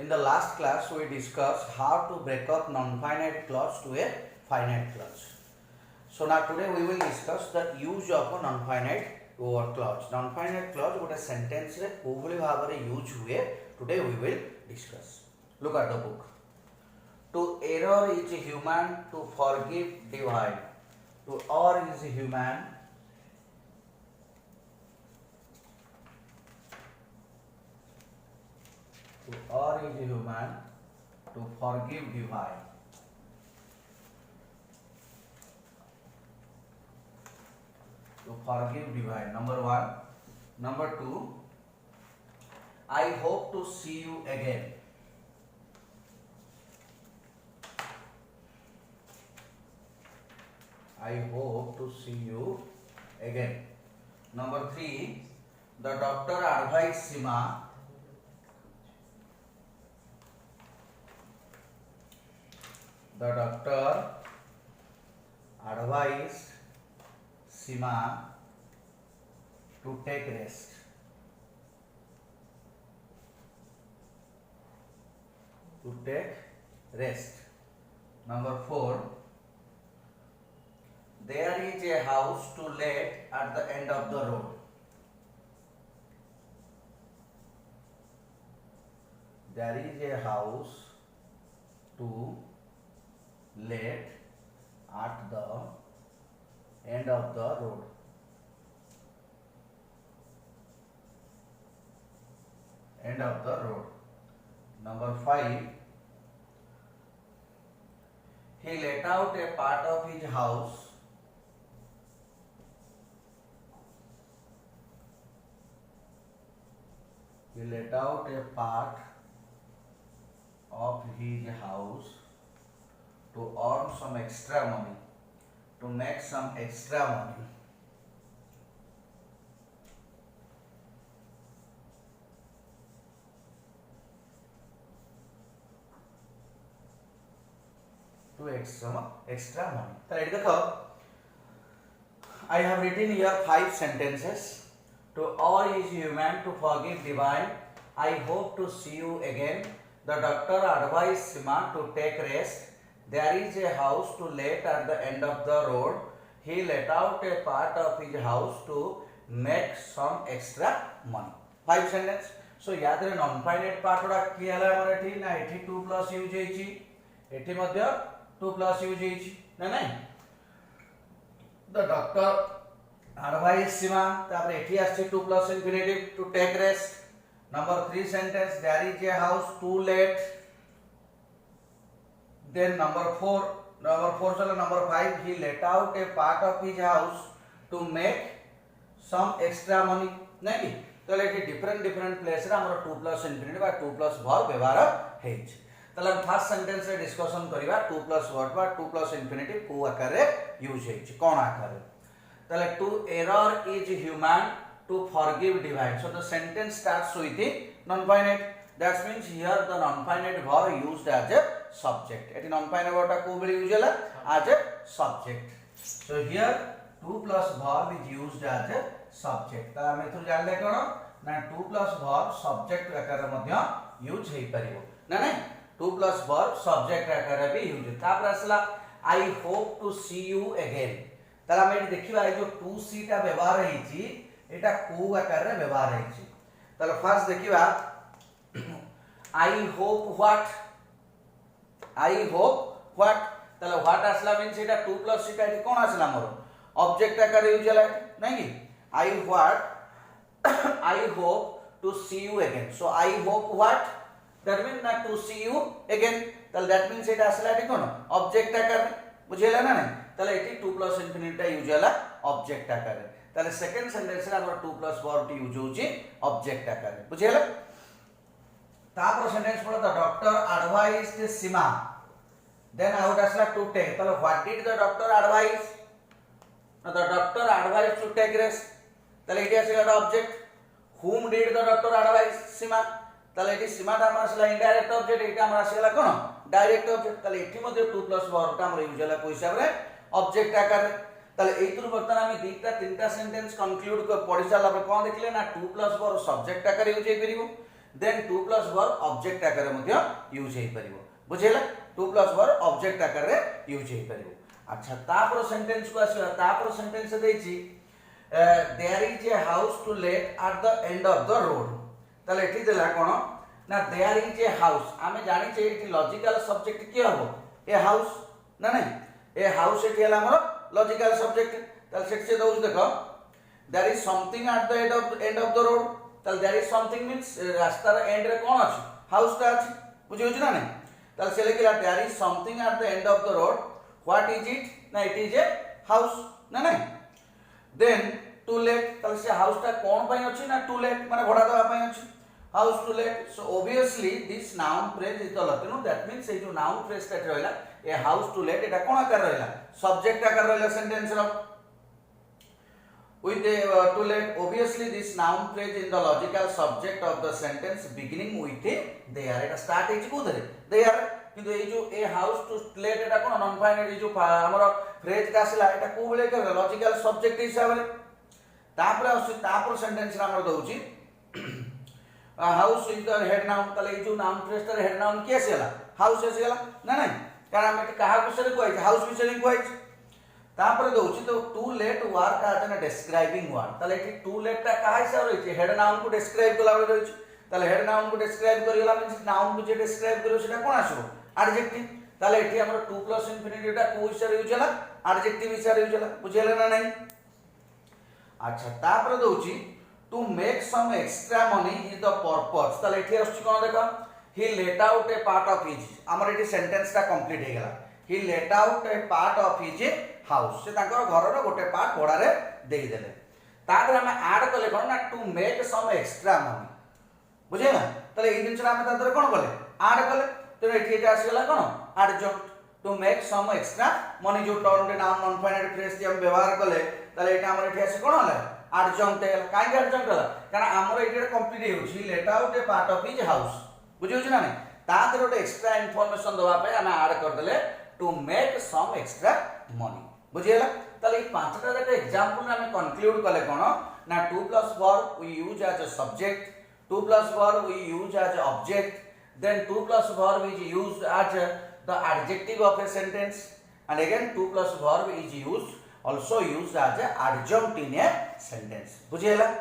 In the last class, we discussed how to break up non-finite clause to a finite clause. So now today we will discuss the use of a non-finite clause. Non-finite clause गोटे sentence रे कोभली भाबरे use हुए today we will discuss. Look at the book. To err is human, to forgive divine. To err is human. To err is human, to forgive divine. To forgive divine. Number one. Number two. I hope to see you again. I hope to see you again. Number three. The doctor advised Sima. The doctor advised Sima to take rest. To take rest. Number four. There is a house to let at the end of the road. There is a house to let at the end of the road. End of the road. Number five. He let out a part of his house. He let out a part of his house to earn some extra money, to make some extra money. To extra money. So let देखो, I have written here 5 sentences. To err is human, to forgive divine. I hope to see you again. The doctor advised Sima to take rest. There is a house to let at the end of the road. He let out a part of his house to make some extra money. 5 sentences. So याद रहे non-finite part गुड़ा किया है हमारे ठीक ना एठी 2 plus use होइची एठी मध्य 2 plus यूज होइची ना नहीं. The doctor advised Sima तापर एठी आछे 2 plus infinitive to take rest. Number 3 sentence. There is a house to let. Then number 4 चलो number 5. He let out a part of his house to make some extra money. नहीं तो लेके different place रे हमर 2 plus infinitive बा 2 plus verb व्यवहार hedge. तले first sentence रे डिस्कशन करिवा 2 plus verb बा 2 plus infinitive को आकार रे यूज हेज कोन आकार रे. तले to err is human, to forgive divine. So the sentence starts with the non-finite. That means here the non-finite verb used as a subject. It non-finite verb को भी use होला as a subject. So here 2 plus verb is used as a subject. ता हम एथु जान ले कोन ना 2 plus verb subject आकार मध्य use हेई परिबो ना नहीं 2 plus verb subject आकार भी यूज. तापर असला I hope to see you again. ताला हम देखिबा ए जो 2 c टा व्यवहार हेची एटा को आकार रे व्यवहार हेची. ताला फर्स्ट देखिबा I hope what. I hope what. ताला what असला मींस एटा 2 plus c टा एटी कोन असला मोर ऑब्जेक्ट आकार यूज होला नहीं कि I hope to see you again. So I hope what. That means not to see you again. ताला that means एटा असला एटी कोन ऑब्जेक्ट आकार बुझेला ना नहीं. ताला एटी 2 plus infinitive टा यूज होला ऑब्जेक्ट आकार रे. ताले सेकंड सेंटेंस रे हमर 2 plus verb टी यूज होची ऑब्जेक्ट आकार रे बुझेला. तापर सेंटेंस पढ the doctor advised Seema. Then आउट असला टू टेक. ताले what did the doctor advise. The doctor advised to take rest. ताले एटी असला object. whom did the doctor advise Seema. ताले एटी सीमा ता हमर असला इनडायरेक्ट ऑब्जेक्ट एटा हमर असला कोन डायरेक्ट ऑब्जेक्ट. ताले एटी मध्ये 2 plus verb ता हमर यूज होला को हिसाब रे ऑब्जेक्ट आकार रे. ताले एतुर बर्तन आमी दुईटा तीनटा सेंटेंस कंक्लूड कर पढि साला पर कोन देखले ना 2 plus verb सब्जेक्ट आकार यूज हे परिबो. Then to plus verb object आकार मध्ये यूज हे परिबो बुझेला टू प्लस वर्ब ऑब्जेक्ट आकार रे यूज हे परिबो अच्छा तापर सेंटेंस को आसीबा तापर सेंटेंस देछि there is a house to let at the end of the road ताले एठी देला कोन ना देयर इज ए हाउस आमे जानि छे एठी लॉजिकल सब्जेक्ट के हबो ए हाउस ना नहीं ए हाउस एठी हला हमर लॉजिकल सब्जेक्ट ताले सेट से दोउ देखो there is something at the end of the road ताले देयर इज समथिंग मींस रास्ता रे एंड रे कोन अछि हाउस ता अछि बुझि होछ ना नहीं ताले से लेकिला there is something at the end of the road what is it ना इट इज ए हाउस ना नहीं देन टू लेट ताले से हाउस ता कोन पई अछि ना टू लेट माने भड़ा दवा पई अछि house to let so obviously this noun phrase is the logical that means a जो नाउन फ्रेज ता रहला ए हाउस टू लेट एटा कोन आकार रहला सब्जेक्ट आकार रहला सेंटेंस रो with a to let obviously this noun phrase in the logical subject of the sentence beginning with a there eta start is ko dere there किंतु ए जो ए house to late Etah cone non finite जो हमर phrase का आसला एटा को बोले के logical subject हिसाब रे तापर सेंटेंस रा हमर दउची house is the head noun तले जो नाउन फ्रेज तर हेड नाउन के आसला हाउस आसला ना नहीं कारण हम एटा कहा विषय कोइ हाउस विषय कोइ तापर दउची तो टू लेट वर्क आते ना डिस्क्राइबिंग वर्ड तले एठी टू लेट ता कहा हिसाब रही हेड नाउन को डिस्क्राइब कला बले रही तले हेड नाउन को डिस्क्राइब करिला मींस नाउन को जे डिस्क्राइब करियो सेटा कोन आसो एडजेक्टिव तले एठी हमर टू प्लस इंफिनिटी ता को हिसाब यूज होला एडजेक्टिव हिसाब यूज होला बुझेला ना नहीं अच्छा तापर दउची to make some extra money is the purpose तले एठी आसु कोन देखो he let out a part of his हमर एठी सेंटेंस ता कंप्लीट हे गेला he let out a part of his house से तांकर घर रो गोटे पार्ट भड़ा रे देई देले तापर हम ऐड करले कोन ना to make some extra money बुझे ना तले ई दिन हम तादर कोन बोले ऐड करले तो एठी एटा आसी गेला कोन adjunct to make some extra money जो टर्म रे नाउन नॉन फाइनाइट फ्रेज जे हम व्यवहार करले तले एटा हमर एठी आसी कोन होला एडजंक्ट है काई एडजंक्ट होला कारण हमर एठी कंप्लीट हे होछि let out a part of his house बुझे होछि ना नहीं तादर गोटे एक्स्ट्रा इंफॉर्मेशन दवा पे हम ऐड कर देले to make some extra money बुझियला तले ई पांचटा जटे एग्जांपल रे हम कंक्लूड कले कोन ना to plus verb we use as a subject to plus verb we use as a object then to plus verb is used as the adjective of a sentence and again to plus verb is used also used as a adjunct in a sentence बुझियला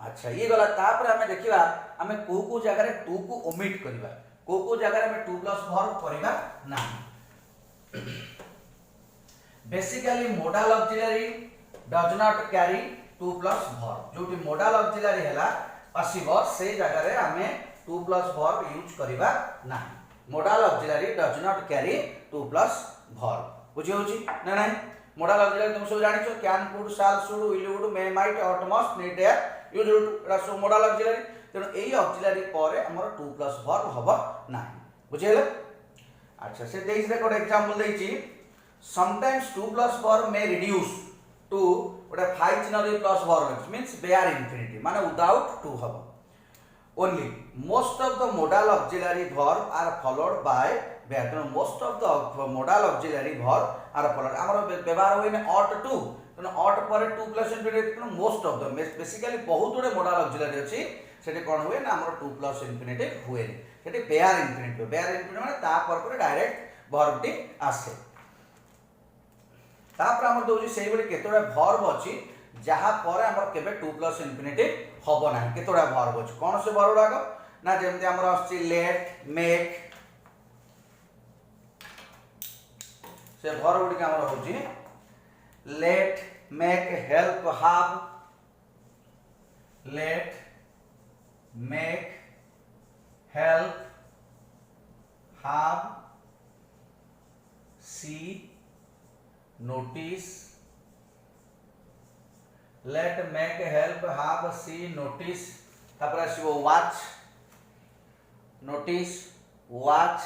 अच्छा ये गला तापर हमें देखिबा हमें को जगह रे टू को ओमिट करबा को जगह रे हमें टू प्लस वर्ब करबा ना Basically, modal auxiliary does not carry two plus verb. जो कि modal auxiliary हैला आसीबो से जगह रे हमें two plus verb यूज करिबा ना modal auxiliary does not carry two plus verb. बुझि होछि ना नहीं modal auxiliary तुम सब जानि छ can could shall should will would may might ought must need dare use would एटा सब modal auxiliary तेनो एई auxiliary परे हमर two plus verb हबो ना बुझिले अच्छा से देइछ रे code example देइछि sometimes 2 plus verb may reduce to what a 5 chinary plus verb means bare infinitive माने without 2 हबो only most of the modal auxiliary verb are followed by bare most of the modal auxiliary verb are followed हमर व्यवहार होइने ought to तने ought पर 2 plus infinitive तने most of the basically बहुत गुडे modal auxiliary अछि सेटे कोन होय ना हमर 2 plus infinitive होय सेटे bare infinitive माने ता पर डायरेक्ट verb टी आसे तापर हमर दोजी सेही बडी केतोडा वर्ब अछि जहा पर हमर केबे 2 प्लस इंफिनिटिव हबो नाही केतोडा वर्ब अछि कोन से वर्ब लागो ना जेमते हमर अछि लेट मेक से वर्ब बडी हमर होछि let make help have let make help have see notice let make help have see notice तापर आसीबो watch notice watch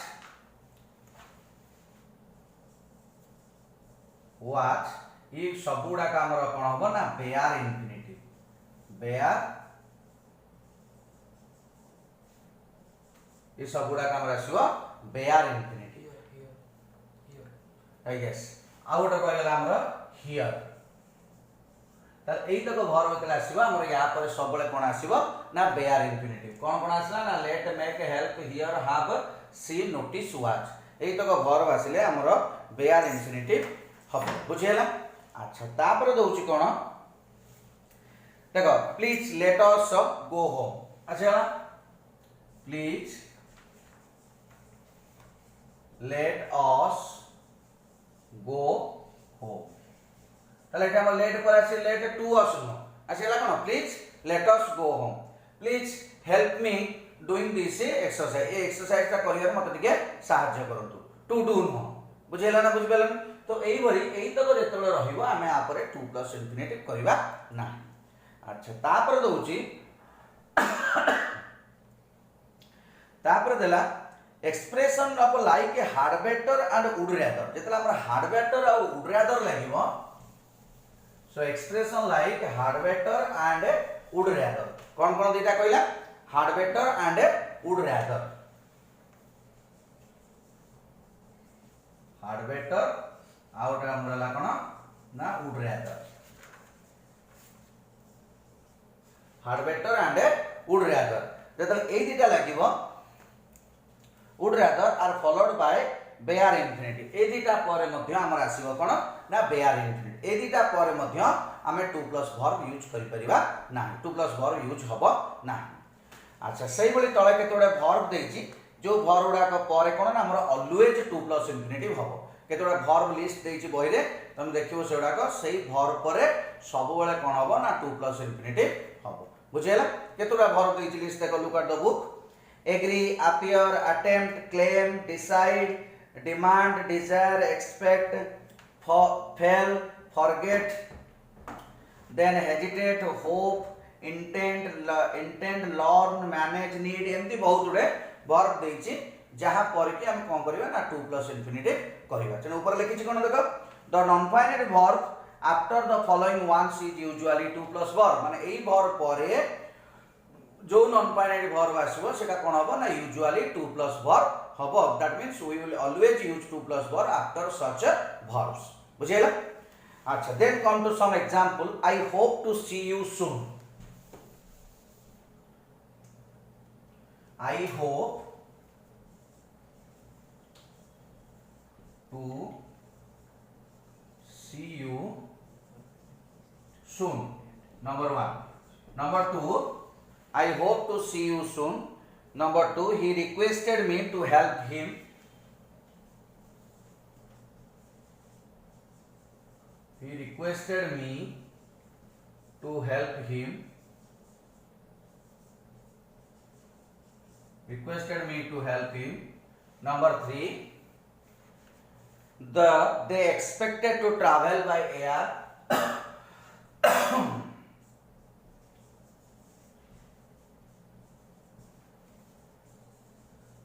ये सब गुडा का हमर कोन होबो ना bare infinitive bare ये सब गुडा का हमर आसीबो bare infinitive I guess out को गेला हमर हियर त एई तक वर्ब केला आसीबो हमर या पर सबले कोन आसीबो ना बेयर इन्फिनिटिव कौन कौन आसला ना let make help hear have see notice watch एई तक वर्ब आसिले हमर बेयर इन्फिनिटिव हम बुझेला। अच्छा तापर दउची कोन देखो please let us go home. अच्छा please let us go home ताले एटा हम लेट पर आसी लेट टू अस नो आसीला कोन please let us go home please help me doing this exercise ए एक्सरसाइज ता करियर मते टिके सहाय्य करंतु टू डू नो बुझेला ना बुझबेलन तो एई भरी एई तक जेतले रहिबो आमे आ परे टू प्लस इन्फिनिटिव करबा ना। अच्छा तापर दउची तापर देला expression of like had better and would rather जेतला हमर हार्ड बेटर और वुड रादर लागिवो so expression like had better and would rather कौन कौन दीटा कहला had better and would rather had better आउट हमर ला कोन ना would rather had better and would rather जेतला ए दीटा लागिवो would rather are followed by bare infinitive ए दीटा परे मध्य हमर आसीबो कोन ना बेयर इन्फिनिटिव ए दीटा परे मध्य आमे टू प्लस वर्ब यूज करि परिबा ना टू प्लस वर्ब यूज हबो ना। अच्छा सही बली तळे केतोडे वर्ब देछि जो वर्ब उडा को परे कोन ना हमर ऑलवेज टू प्लस इन्फिनिटिव हबो केतोडे वर्ब लिस्ट देछि बही रे तुम देखिबो सेडा को सही वर्ब परे सब बेले कोन हबो ना टू प्लस इन्फिनिटिव हबो बुझेला केतोडा वर्ब देछि लिस्ट देखो look at the book agree appear attempt claim decide demand desire expect fail forget then hesitate hope intend learn manage need एमती बहुत गुडे वर्ब देछि जहा पर कि हम कोन करबा ना टू प्लस इन्फिनिटिव करबा तेन ऊपर लिखि छि कोन देखो the non finite verb after the following ones is usually to plus verb माने एई वर्ब परे जो नॉन फाइनाइट वर्ब आसीबो सेटा कोन हबो ना यूजुअली टू प्लस वर्ब हबो that means we will always use to plus verb after such verbs बुझेला। अच्छा then come to some example I hope to see you soon I hope to see you soon number 1 number 2 I hope to see you soon. Number 2, he requested me to help him. He requested me to help him. Requested me to help him. Number 3, they expected to travel by air.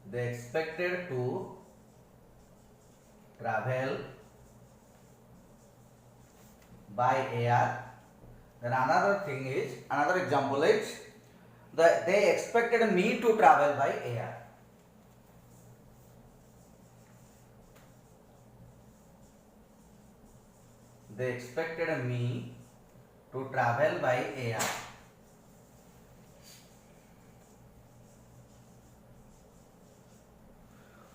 They expected to travel by air. Then another example is they expected me to travel by air. They expected me to travel by air.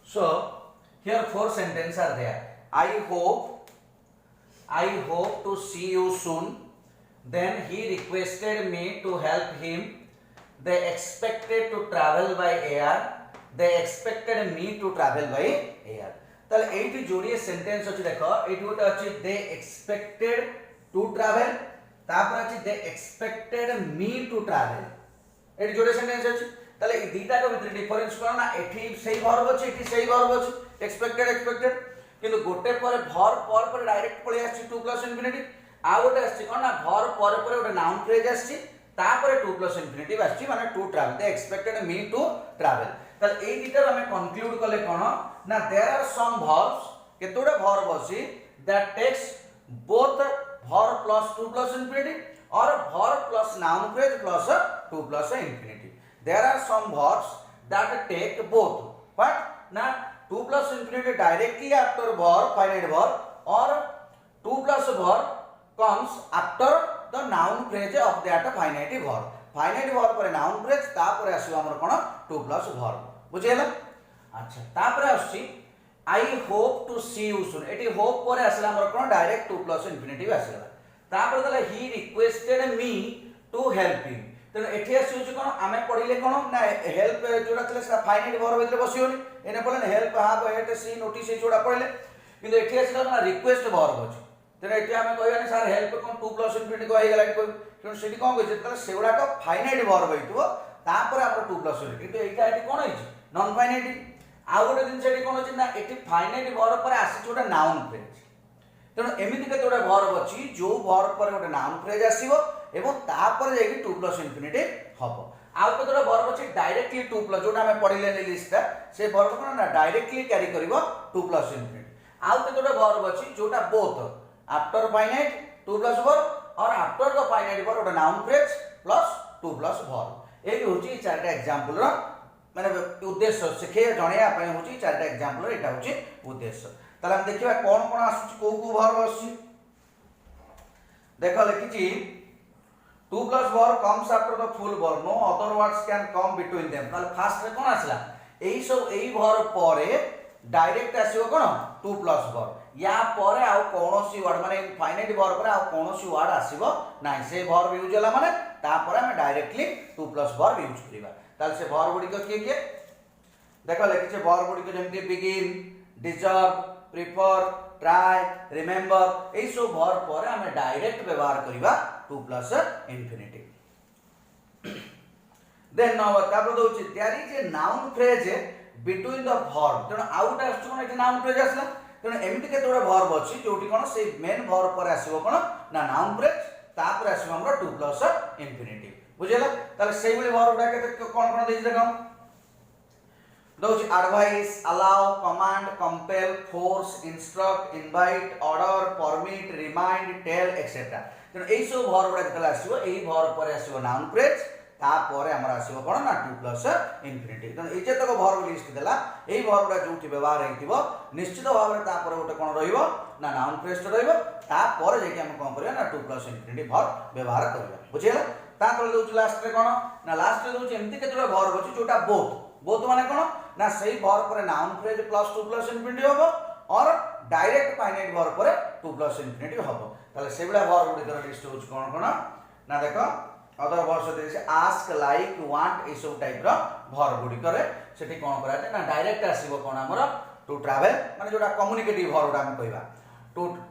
So here 4 sentences are there. I hope to see you soon. Then he requested me to help him. They expected to travel by air. They expected me to travel by air. ताले एठी जोड़िए sentence अछि देखो एठी गोटे अछि they expected to travel तापर अछि they expected me to travel एठी जोड़े सेंटेंस अछि ताले ई दीटा को भीतर डिफरेंस कोन ना एठी सही वर्ब अछि एठी सही वर्ब अछि एक्सपेक्टेड किंतु गोटे पर वर्ब पर डायरेक्ट पळे आछि टू प्लस इन्फिनिटिव आ गोटे आछि कोन ना वर्ब पर गोटे नाउन फ्रेज आछि तापर टू प्लस इन्फिनिटिव आछि माने to travel they expected me to travel ताले एई दीटा हमें कंक्लूड करले कोन ना देयर आर सम वर्ब्स केतोडे वर्ब अछि that takes both verb plus to plus infinitive और verb plus noun phrase plus to plus infinitive there are some verbs that take both but na 2 plus infinity directly after verb finite verb or 2 plus verb comes after the noun phrase of that finite verb finite verb पर noun phrase तापर आसीबो हमर कोन to plus verb बुझेला। अच्छा तापर आसी I hope to see you soon एटी hope पर आसला हमर कोन डायरेक्ट टू प्लस इन्फिनिटिव आसीला। तापर दला he requested me to help him तेणु एठी आसी कोन आमे पढिले कोन ना हेल्प जोडा थले सा फाइनाइट वर्ब भितर बसियोनी एने पडले हेल्प हाव एट सी नोटिस ए जोडा पढिले किंतु एठी आसी ना रिक्वेस्ट वर्ब अछि तेणु एठी आमे कहबानी sir help cone to plus infinitive हो गेला कोन तेणु सेठी कोन कहै जेतले सेउडा का फाइनाइट वर्ब हेतु तापर हमर टू प्लस किंतु एटा एठी कोन होइछि नॉन फाइनाइट आ गोटे दिन सेठी कोन होछि ना एठी फाइनाइट वर्ब पर आसी जोडा नाउन फ्रेज तेणु एमिति के जोडा वर्ब अछि जो वर्ब पर गोटे नाउन फ्रेज आसीबो एवं तापर जाई टू प्लस इन्फिनिटिव हबो। आउ के जोडा वर्ब अछि डायरेक्टली टू प्लस जोडा हमें पढिले ने लिस्ट से वर्ब कोन ना डायरेक्टली कैरी करिवो टू प्लस इन्फिनिटिव। आउ के जोडा वर्ब अछि जोटा both after finite to plus verb और आफ्टर द फाइनाइट वर्ब गोटे noun phrase plus to plus verb एई होछि चारटा एग्जांपल रो माने उद्देश्य शिखे जणिया पय होछि चारटा एग्जांपल रो एटा होछि उद्देश्य। ताले हम देखिबा कोन कोन आसुछि को वर्ब आसुछि देखो लिखिछि to plus verb comes after the full verb no other words can come between them ताले फास्ट रे कोन आसला एई सब एई वर्ब परे डायरेक्ट आसीबो कोन टू प्लस वर्ब या परे आ कोनोसी वर्ड माने फाइनाइट वर्ब परे आ कोनोसी वर्ड आसीबो नाही से वर्ब यूज होला माने ता परे हम directly to plus verb use करिबा ताले से वर्ब गुडी को के देखो लिखिछे वर्ब गुडी को जेमति begin deserve prefer try remember ए सब वर्ब पर हम डायरेक्ट व्यवहार करिबा टू प्लस इन्फिनिटिव। देन तापर दोछि there is a noun phrase between the verb तेणु आउट आसु कोन एठी नाउन फ्रेज आसला तेणु एमिति के जोडा वर्ब अछि जोटी कोन से मेन वर्ब पर आसीबो कोन ना नाउन फ्रेज तापर आसीबो हमर टू प्लस इन्फिनिटिव बुझेला। ताले सेही बली वर्ब डा के कोन कोन देछि देखम दोछि advise allow command compel force instruct invite order permit remind tell etcetera तेणु एई सब वर्ब डा जतला आसीबो एई वर्ब पर आसीबो नाउन फ्रेज तापर हमर आसीबो कोन ना टू प्लस इन्फिनिटिव तेणु एई जेतक वर्ब लिस्ट देला एई वर्ब डा जोटी व्यवहार हेतिबो निश्चित भाव रे तापर गोटे कोन रहिबो ना नाउन फ्रेज रहिबो तापर जेकी हम कोन करिया ना टू प्लस इन्फिनिटिव वर्ब व्यवहार करिया बुझियला। तापर दोछि लास्ट रे कोन ना लास्ट रे दोछि एम्ति के जोटा वर्ब अछि जोटा बोथ माने कोन ना सही वर्ब पर noun phrase plus to plus infinitive हबो और डायरेक्ट फाइनाइट वर्ब पर टू प्लस इन्फिनिटिव हबो ताले सेबला वर्ब गुडी कर लिस्ट होछ कोन कोन ना देखो अदर वर्ड्स देछि आस्क लाइक वांट ए सब टाइप रो वर्ब गुडी करे सेठी कोन करा जे ना डायरेक्ट आसीबो कोन हमर टू ट्रैवल माने जोटा कम्युनिकेटिव वर्ब हम कहबा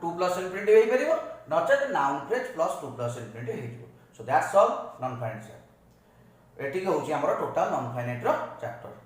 टू प्लस इन्फिनिटिव हे परिबो नचेत noun phrase plus to plus infinitive हे जिवो so that's all non finite एठी के होछि हमर टोटल नॉन फाइनाइट रो चैप्टर।